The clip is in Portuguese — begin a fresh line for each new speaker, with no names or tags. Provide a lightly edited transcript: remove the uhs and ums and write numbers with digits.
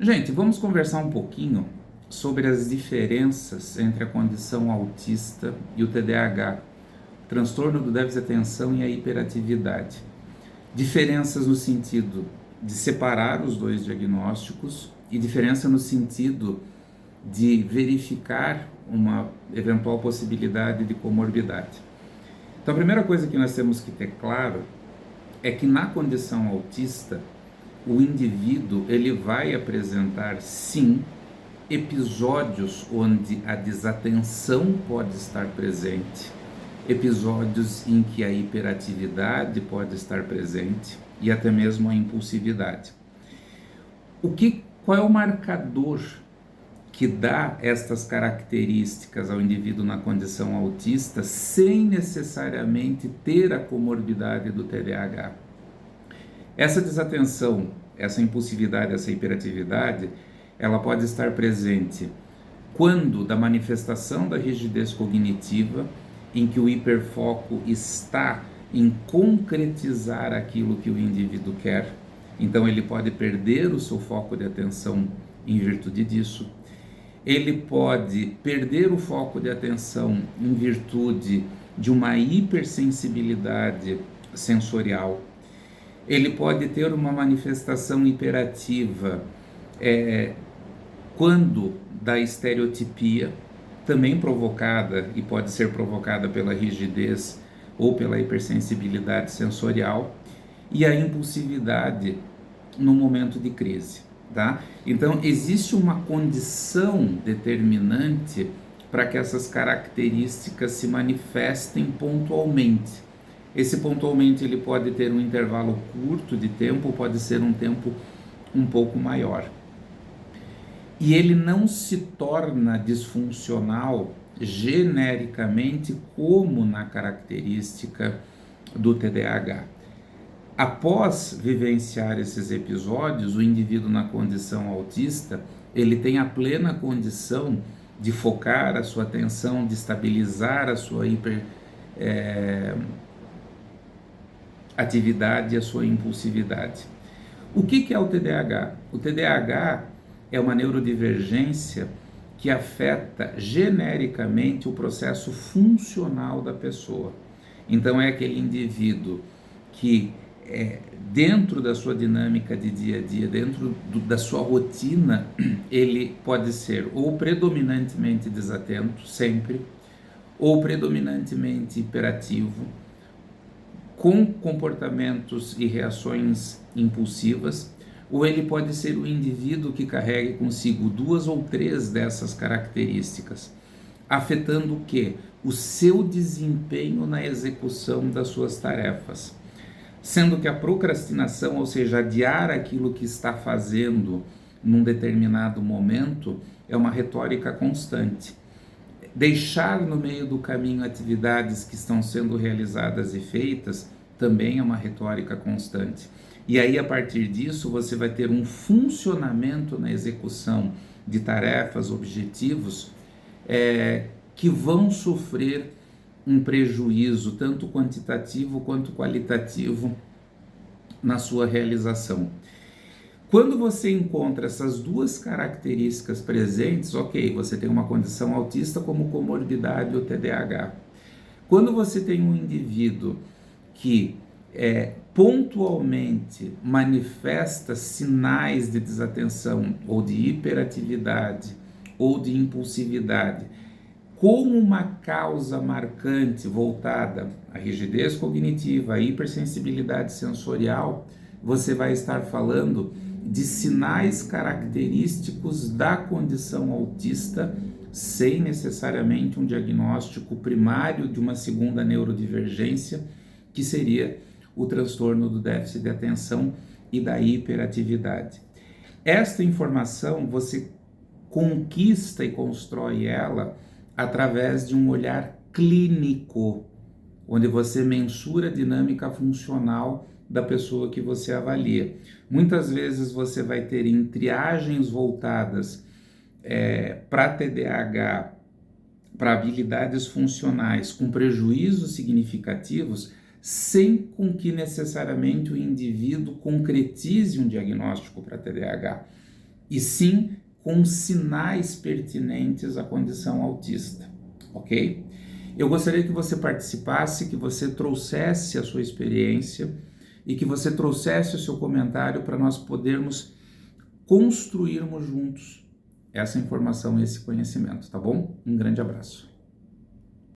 Gente, vamos conversar um pouquinho sobre as diferenças entre a condição autista e o TDAH, transtorno do déficit de atenção e a hiperatividade. Diferenças no sentido de separar os dois diagnósticos e diferença no sentido de verificar uma eventual possibilidade de comorbidade. Então, a primeira coisa que nós temos que ter claro é que na condição autista, o indivíduo ele vai apresentar sim episódios onde a desatenção pode estar presente, episódios em que a hiperatividade pode estar presente e até mesmo a impulsividade. Qual é o marcador que dá estas características ao indivíduo na condição autista sem necessariamente ter a comorbidade do TDAH? Essa desatenção, essa impulsividade, essa hiperatividade, ela pode estar presente quando da manifestação da rigidez cognitiva, em que o hiperfoco está em concretizar aquilo que o indivíduo quer. Então ele pode perder o seu foco de atenção em virtude disso. Ele pode perder o foco de atenção em virtude de uma hipersensibilidade sensorial. Ele pode ter uma manifestação hiperativa quando da estereotipia, também provocada e pode ser provocada pela rigidez ou pela hipersensibilidade sensorial, e a impulsividade no momento de crise, tá? Então, existe uma condição determinante para que essas características se manifestem pontualmente. Esse pontualmente ele pode ter um intervalo curto de tempo, pode ser um tempo um pouco maior. E ele não se torna disfuncional genericamente como na característica do TDAH. Após vivenciar esses episódios, o indivíduo na condição autista, ele tem a plena condição de focar a sua atenção, de estabilizar a sua atividade e a sua impulsividade. O que é o TDAH? O TDAH é uma neurodivergência que afeta genericamente o processo funcional da pessoa. Então é aquele indivíduo que dentro da sua dinâmica de dia a dia, dentro da sua rotina, ele pode ser ou predominantemente desatento, sempre, ou predominantemente hiperativo, com comportamentos e reações impulsivas, ou ele pode ser o indivíduo que carregue consigo 2 ou 3 dessas características, afetando o quê? O seu desempenho na execução das suas tarefas. Sendo que a procrastinação, ou seja, adiar aquilo que está fazendo num determinado momento, é uma retórica constante. Deixar no meio do caminho atividades que estão sendo realizadas e feitas também é uma retórica constante. E aí, a partir disso, você vai ter um funcionamento na execução de tarefas, objetivos, que vão sofrer um prejuízo, tanto quantitativo quanto qualitativo, na sua realização. Quando você encontra essas duas características presentes, ok, você tem uma condição autista como comorbidade ou TDAH. Quando você tem um indivíduo que pontualmente manifesta sinais de desatenção ou de hiperatividade ou de impulsividade, como uma causa marcante voltada à rigidez cognitiva, à hipersensibilidade sensorial, você vai estar falando de sinais característicos da condição autista, sem necessariamente um diagnóstico primário de uma segunda neurodivergência, que seria o transtorno do déficit de atenção e da hiperatividade. Esta informação você conquista e constrói ela através de um olhar clínico, onde você mensura a dinâmica funcional da pessoa que você avalia. Muitas vezes você vai ter em triagens voltadas para TDAH, para habilidades funcionais com prejuízos significativos, sem com que necessariamente o indivíduo concretize um diagnóstico para TDAH. e sim com sinais pertinentes à condição autista, ok? Eu gostaria que você participasse, que você trouxesse a sua experiência e que você trouxesse o seu comentário para nós podermos construirmos juntos essa informação e esse conhecimento, tá bom? Um grande abraço.